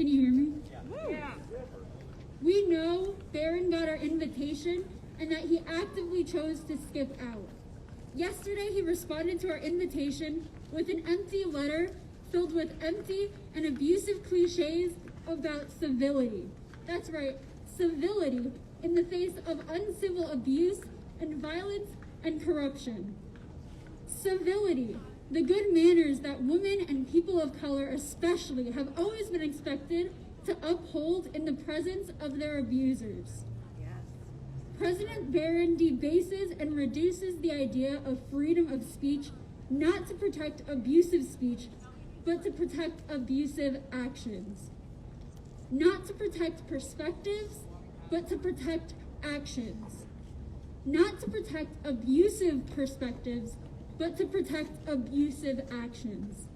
Can you hear me? Yeah. We know Barron got our invitation and that he actively chose to skip out. Yesterday, he responded to our invitation with an empty letter filled with empty and abusive cliches about civility. That's right, civility in the face of uncivil abuse and violence and corruption. Civility, the good manners that women and people of color especially have always been expected to uphold in the presence of their abusers. President Barron debases and reduces the idea of freedom of speech not to protect abusive speech, but to protect abusive actions. Not to protect perspectives, but to protect actions. Not to protect abusive perspectives, but to protect abusive actions.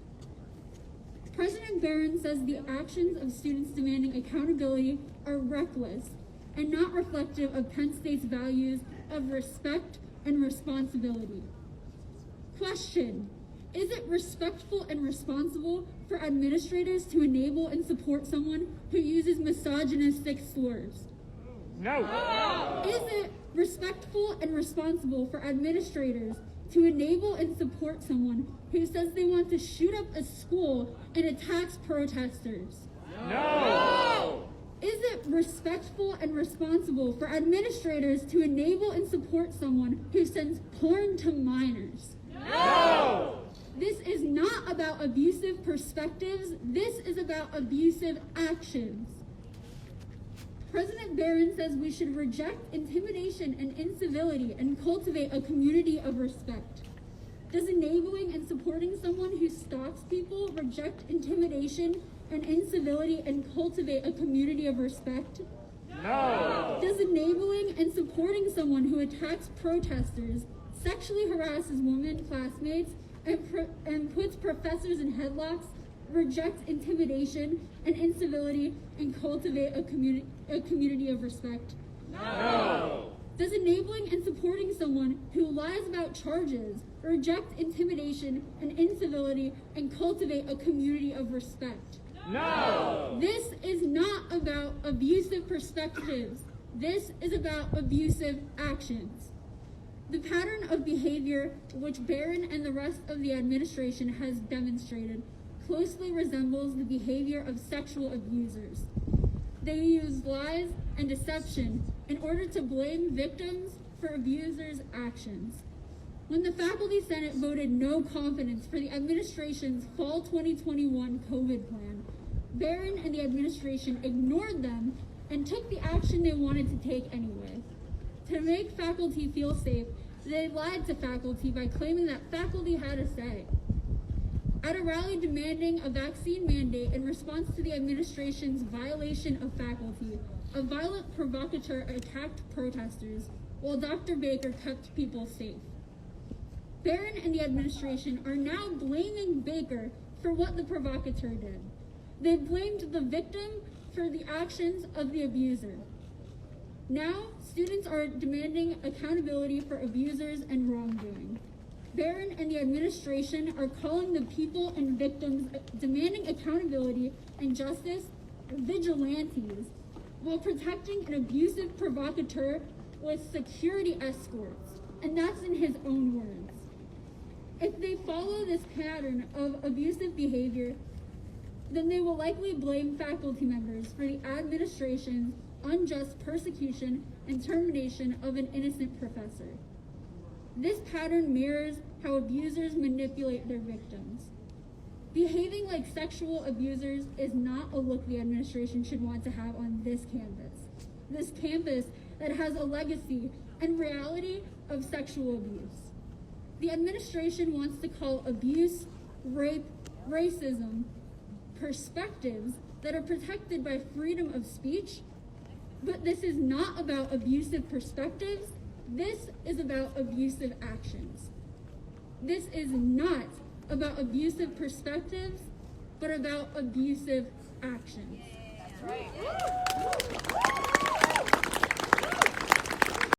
President Barron says the actions of students demanding accountability are reckless and not reflective of Penn State's values of respect and responsibility. Question: is it respectful and responsible for administrators to enable and support someone who uses misogynistic slurs? No. Is it respectful and responsible for administrators to enable and support someone who says they want to shoot up a school and attacks protesters? No. Is it respectful and responsible for administrators to enable and support someone who sends porn to minors? No. This is not about abusive perspectives. This is about abusive actions. President Barron says we should reject intimidation and incivility and cultivate a community of respect. Does enabling and supporting someone who stalks people reject intimidation and incivility and cultivate a community of respect? No. Does enabling and supporting someone who attacks protesters, sexually harasses women classmates, and puts professors in headlocks reject intimidation and incivility and cultivate a community of respect? No. Does enabling and supporting someone who lies about charges reject intimidation and incivility and cultivate a community of respect? No. This is not about abusive perspectives. This is about abusive actions. The pattern of behavior which Barron and the rest of the administration has demonstrated closely resembles the behavior of sexual abusers. They use lies and deception in order to blame victims for abusers' actions. When the Faculty Senate voted no confidence for the administration's fall 2021 COVID plan, Barron and the administration ignored them and took the action they wanted to take anyway. To make faculty feel safe, they lied to faculty by claiming that faculty had a say. At a rally demanding a vaccine mandate in response to the administration's violation of faculty, a violent provocateur attacked protesters while Dr. Baker kept people safe. Barron and the administration are now blaming Baker for what the provocateur did. They blamed the victim for the actions of the abuser. Now, students are demanding accountability for abusers and wrongdoing. Barron and the administration are calling the people and victims demanding accountability and justice vigilantes, while protecting an abusive provocateur with security escorts, and that's in his own words. If they follow this pattern of abusive behavior, then they will likely blame faculty members for the administration's unjust persecution and termination of an innocent professor. This pattern mirrors how abusers manipulate their victims. Behaving like sexual abusers is not a look the administration should want to have on this campus that has a legacy and reality of sexual abuse. The administration wants to call abuse, rape, racism, perspectives that are protected by freedom of speech, but this is not about abusive perspectives. This is about abusive actions. This is not about abusive perspectives, but about abusive actions. That's right.